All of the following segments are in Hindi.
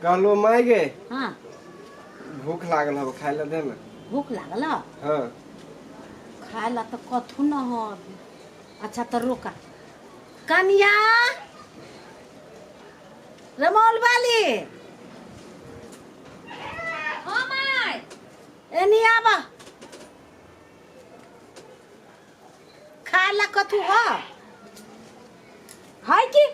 कहलो माय गे हाँ भूख लागल हब खाए ला दे ना। भूख लागल हाँ खाए ला तो कथू न हो। अच्छा तो रोका कन्या रमोल वाली हाँ माय एनी आबा खाए ला कथू हो है कि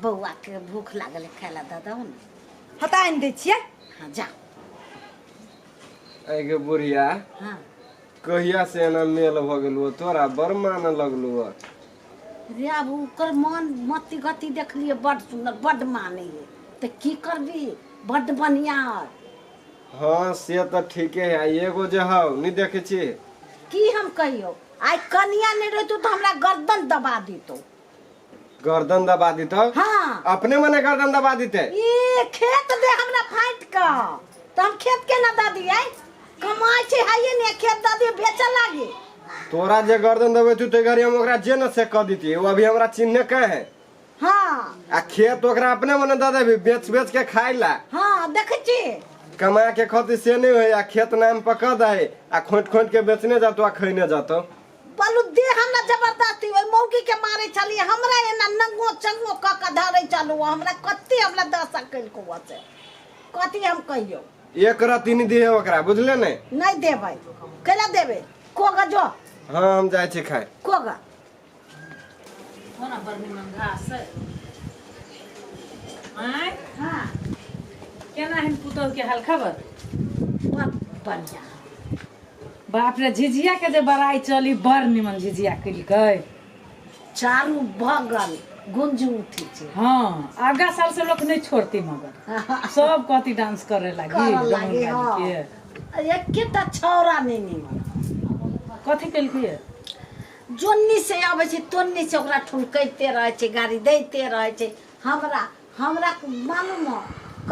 बउआ के भूख लागल खाए ला दादा हो ना हता आनि दै छियै। हाँ जा एगे बुढ़िया हाँ कहिया से एना मेल भ गेलू तोरा बड़ मान लगलू। रे अब ओकर मन मती गति देखलिए बड़ सुंदर बड़ माने तो की करबी बड़ बढ़िया। हाँ से तो ठीके है एगो जे हौ नहीं देखे छी की हम कहियो आई कनिया नहीं रहतू तो हमरा गर्दन दबा दीतो। गर्दन दबा दी तो हाँ अपने मने गर्दन दबा दीते। ये खेत दे हमरा फाइट का तो हम खेत के ना दा दिए कमाई छे हाये ने खेत दा दिए बेचा लागे। तोरा जे गर्दन दबे तू ते घरी हम ओकरा जे न से क दीती वो अभी हमरा चिन्ह के है। हाँ आ खेत ओकरा अपने मने द देबी बेच बेच के खाए ला। हाँ देखे छी कमा के खती से नहीं होय आ खेत नाम पर क दे आ खोट खोट के बेचने जातो आ खइने जातो। बोलू दे हमरा जबरदस्ती ओइ मौगी के मारे चली हमरा एना नंगो चंगो क के धरे चलू हमरा कत्ते हमरा दशा कइल को से कथी हम कहियो एक रत्ती नहीं दिए ओकरा बुझले नहीं देबै केला देबे कोगा जो। हाँ हम जाए छी खाए कोगा होना बरनी में घास है। आय हाँ केना हिन पुतौ के हाल खबर। बहुत बढ़िया बाप रे झिझिया के जे बड़ाई चली बड़ निमन झिझिया कइलकै। चारू बगल गुंज उठी छे। हाँ आगा साल से लोग नहीं छोड़ती मगर सब कथी डांस करे लागी करऽ लागी, जमुन हाँ। गाली के एकेटा छौरा नहीं निमन कथी कइलकै जोन्नी से आबै छै तोन्नी से ओकरा ठुलकैते रहे छै गाड़ी दैते रहे छै। हमरा हमरा मालूम हो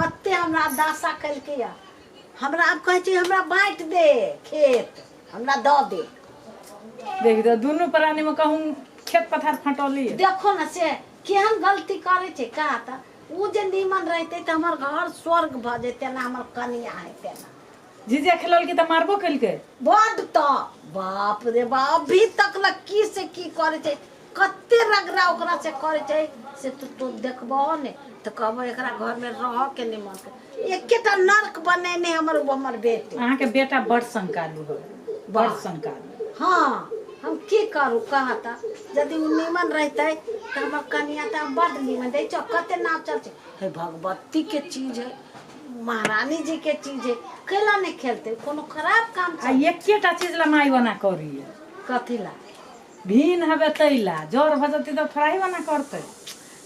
कत्ते हमरा दासा कइलकै या हमरा अब कहै छै हमरा बांट दे खेत हमरा द दे। देख दे दुनू प्राणी में कहूं खेत पथार फटोली देखो ना से केहन गलती करे छै का त उ जे नीमन रहते त हमर घर स्वर्ग भ जेते ना हमर कनिया हेते ना। झिझिया खेलल की त मारबो कइलकै बड त बाप रे बाप अभी तक ल की से की करे छै कत्ते रगड़ा ओकरा से करे छै से तू देखबो ने त कहबो एकरा घर में रह के निमन के एकेटा नरक बनेने हमर बेटे। अहाँ के बेटा बड़ संकालू हो बड़ संकालू। हाँ हम की करू कहता यदि उ निमन रहते तो हमर कनिया त बड निमन दे छ कते नाव चल छै हे भगवती के चीज है महारानी जी के चीज है केला नहीं खेलते कोनो खराब काम आ एकेटा चीज ला माई बना करी कथी ला भीन हवे तैला जर भजती तो फ्राई बना करते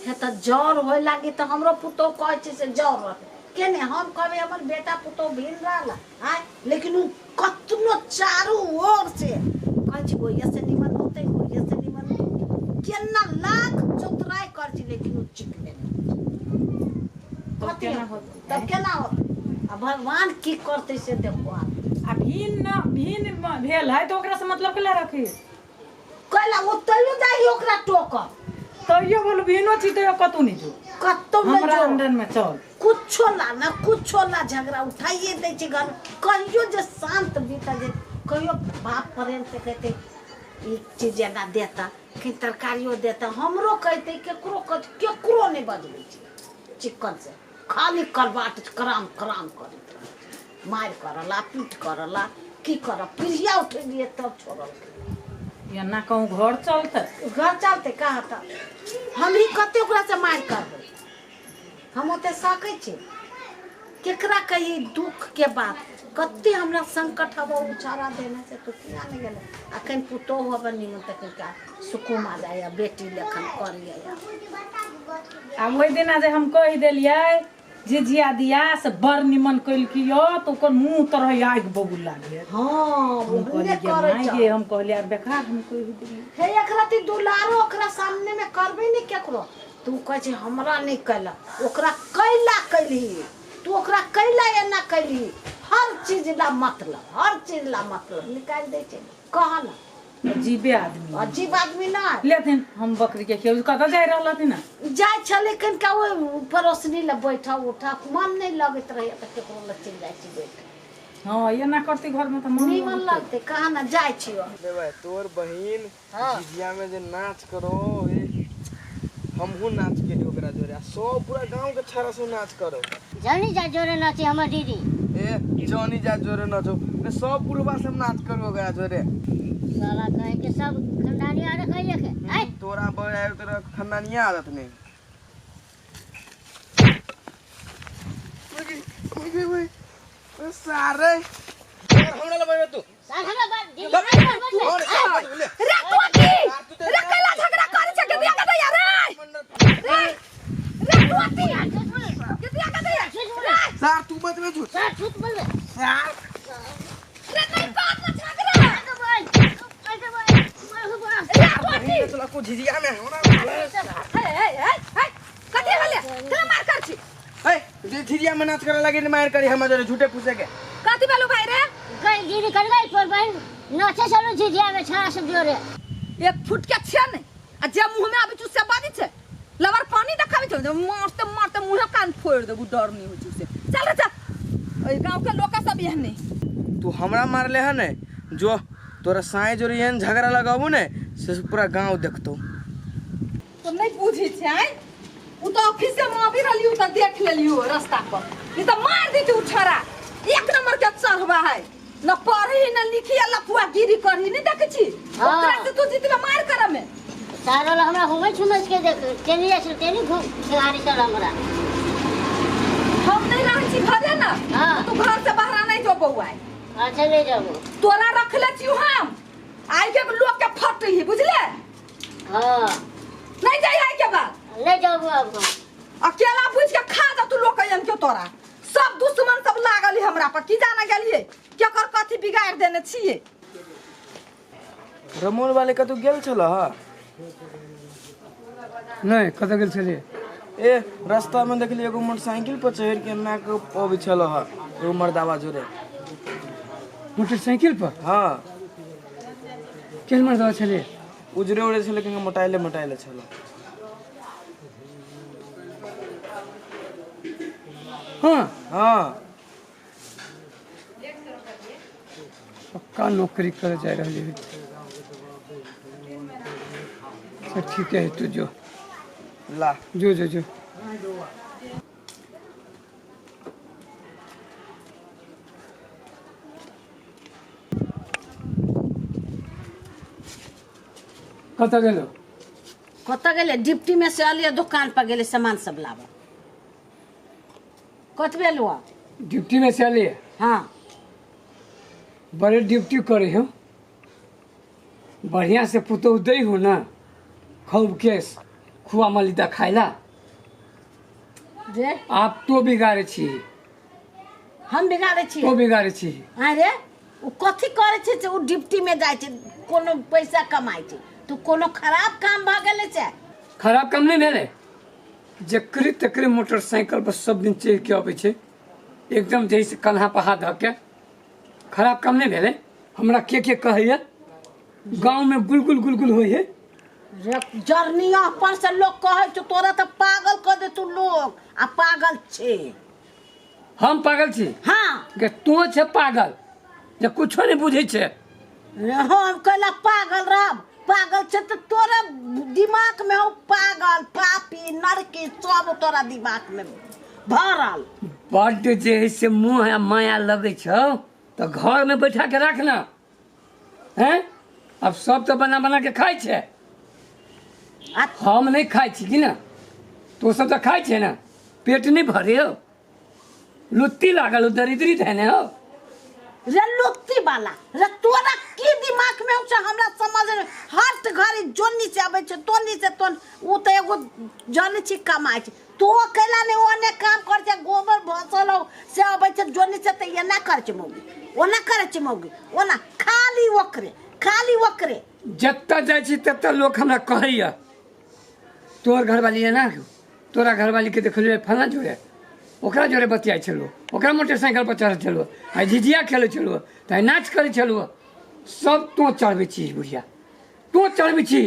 हे त जर होय लागी त हमरो पुतो कहै छै से जर रहते केने हम कहबे हमर बेटा पुतो भिन रहला हाय लेकिन उ कतनो चारू ओर से कहै छै ओइया से निमन होते ओइया से निमन केना लाख चतुराई कर छै लेकिन उ चिकने तब केना होते तब केना हो आ भगवान की करते से देखो आ भीन भेल है तो ओकरा से मतलब केला रखी कहला ओ तइयो जाई ओकरा टोक तइयो बोल भीनो छी तो कतू नहीं जो कत्तो में हमरा जो अंदर में चल कुछो ला झगड़ा उठाइए दे छै घर कहियो जे शांत बीता जे कहियो बाप प्रेम से कहते एक चीज ना देता कि तरकारियो देता हमरो कहते केकरो नहीं बदले छै चिकन से खाली करबाट कराम कराम करत रहे मार करला पीट करला की कर पिरिया उठे लिए तब छोड़ल या ना कहूं घर चलते घर चलते कहा था हम ही कते ओकरा से मार करबै हम ओते सकै छी केकरा कही दुख के बात कते हमरा संकट हवा उचारा देने से तो किया नहीं गेले अखन पुतो हवा निमन तक का सुकुम आ जाय बेटी लेखन करिए आ ओइ दिन जे हम कहि देलियै झिझिया दिया से बड़ निमन कइल कियो तो ओकर मुंह तरह आग बबुल लागे। हां हम कहलिए माई हम कहलिए बेकार हम कहि देलियै हे एकरा ती दुलारो ओकरा सामने में करबे नहीं केकरो तू कह छै हमरा नहीं कैला ओकरा कैला कैली तू ओकरा कैला या ना कैली हर चीज ला मतलब निकाल दे छै कहा ना अजीबे आदमी अजीब आदमी ना लेथिन हम बकरी के खेल कतऽ जाय रहल हथिन ना जाय छले कनिका वो परोसनी ले बैठा उठा मन नहीं लगत रहे त केकरो ले चल जाय छी बैठ हाँ ये ना करती घर में तो नहीं मन लगते कहाँ ना जाय छियो देवे तोर बहिन हाँ। झिझिया में जे नाच करो हमहू नाच के लिए ओकरा जोरे सब पूरा गांव के छारा से नाच करो जानी जा जोरे नाचे हमर दीदी ए जॉनी जा जोरे नाचो ने सब पुरवा से नाच करो ओकरा जोरे साला कहे के सब खानदानी आ रखे लेके आई तोरा बड़े आयो तेरा खानदानिया आदत नहीं ओए सारे हमरा लबे तू साल हमरा बात दीदी रखवाती रखला झगड़ा करे छ के दिया का यार रखवाती के दिया का यार सार तू मत में झूठ साल झूठ बोल सार रे नहीं बात ना झगड़ा रखवाती चला को झिझिया में हमरा कथि हले तोरा मार कर छी ए जे झिझिया में नाच करे लगे मार करी हम जोरे झूठे पूछे के कथि बोलू भाई रे गई दीदी कर गई पर बहन नाचे चलो झिझिया में छाड़ा सब जोरे 1 फुट के छे नहीं आ जे मुंह में आबे छु से बादी छे लवर पानी देखाबे छे मारते मारते मुंह कान फोड़ देबू डर नहीं हो छु से चल रे चल ओई गांव के लोग सब यह नहीं तू हमरा मारले है ने जो तोरा साए जोरे एहन झगड़ा लगाबू ने से पूरा गांव देखतो तो नहीं बुझी छे आई उ तो ऑफिस से मावी रहलियो त देख लेलियो रास्ता पर ई तो मार दी तू छरा 1 नंबर के चढ़वा है न पढ़ी न लिखी लफुआ गिरी करही नहीं देख छी हाँ। ओकरा से तू जितबे मार करे में सारा हमरा घुमै छुमै के देख तेनी आछल तेनी घुम गाड़ी चल हमरा हम नहीं रहै छी घरे ना हाँ। तू घर से बाहर नहीं जो बौआ अच्छा ले जाबो तोरा रख ले छी हम आई के लोग के फटही बुझले हां नहीं जाई है के बाद ले जाबो अब अकेला बुझ के खा जा तू लोग के तोरा सब दुश्मन सब लागल है हमरा पर की जाना गेलिए केकर कथि बिगाड़ देने छिए रमोन वाले का तू गेल छल ह नहीं कतऽ गेल छलिए ए रास्ता में देखली एगो मोटरसाइकिल पर चढ़ के ना के पबै छल ह एगो मर्दावा जोरे मोटरसाइकिल पर हां केहन मर्दवा छलिए उजरे उड़े छले कि मोटाइले छल हाँ हां पक्का नौकरी करे जा रही है तो ठीक है तू जो ला जो जो जो कतऽ गेलो कत गेले डिप्टी में से अलिए दुकान पर गेले सामान सब लाबे कतबे लो ड्यूटी में से अलिए हां बड़े ड्यूटी करे हो बढ़िया से पुतौ दे हो ना खूब केस खुआ मलिदा खाइला रे आप तो बिगाड़े छी हम बिगाड़े छी तो बिगाड़े छी अरे उ कथि करे छे जे उ डिप्टी में जाय छे कोनो पैसा कमाई छे तू कोनो खराब काम भ गेले छे खराब काम नहीं भेले जकरी तकरी मोटरसाइकिल पर सब दिन चढ़ के आबे छे एकदम जैसे कन्हा पर हाथ धके खराब काम नहीं भेले हमरा के कहैया गांव में गुलगुल गुलगुल होई है जर्निया पर से लोग कहे तो तोरा तो पागल कर दे तू लोग आ पागल छे हम पागल छी हाँ के तू छे पागल जे कुछो नहीं बुझे छे हम कहला पागल रब पागल छे तो तोरा दिमाग में हो पागल पापी नरकी सब तोरा दिमाग में भरल बड जे है से मुंह है माया लगे छो तो घर में बैठा के रखना हैं अब सब तो बना बना के खाई छे हम नहीं खाई छी कि ना तो सब तो खाई छे ना पेट नहीं भरे हो लुत्ती लागल हो दरिद्री धने हो रे लुत्ती वाला रे तोरा की दिमाग में हो हमरा समझ में हर घड़ी जोनी से आबे छे तोनी से तोन उ तो एगो जन छी कमाई छे तो केला ने ओने काम कर छे गोबर भसल हो से आबे छे जोनी से त ये ना कर छे मौगी ओना करे छे मौगी ओना खाली वकरे जत्ता जाय छी तत्ता लोग हमरा कहैया तोर घरवाली है ना तोरा घरवाली के देखलिए फला जोड़े ओकरा जोड़े बतियाई छलो ओकरा मोटरसाइकिल पर चढ़ छलो आ झिझिया खेले छलो त नाच करे छलो सब तो चढ़बे छी बुढ़िया तो चढ़बी छी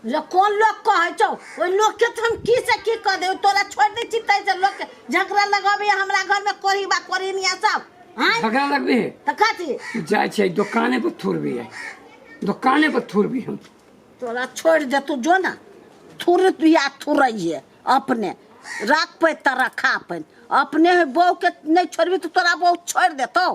जो कौन लोग कहे छौ ओइ लोग के तो हम की से की कह दे तोरा छोड़ दे चित्ते से लोग के झगड़ा लगाबे हमरा घर में कोरी बा कोरी निया सब हां झगड़ा लगबे त काची जाय छै दुकाने पर थुरबी है दुकाने पर थुरबी हम तोरा छोड़ दे तू जो ना थुरत बिया थुरइए अपने राख पे तरह खा अपन अपने बहू के नहीं छोड़बी तो तोरा बहू छोड़ देतो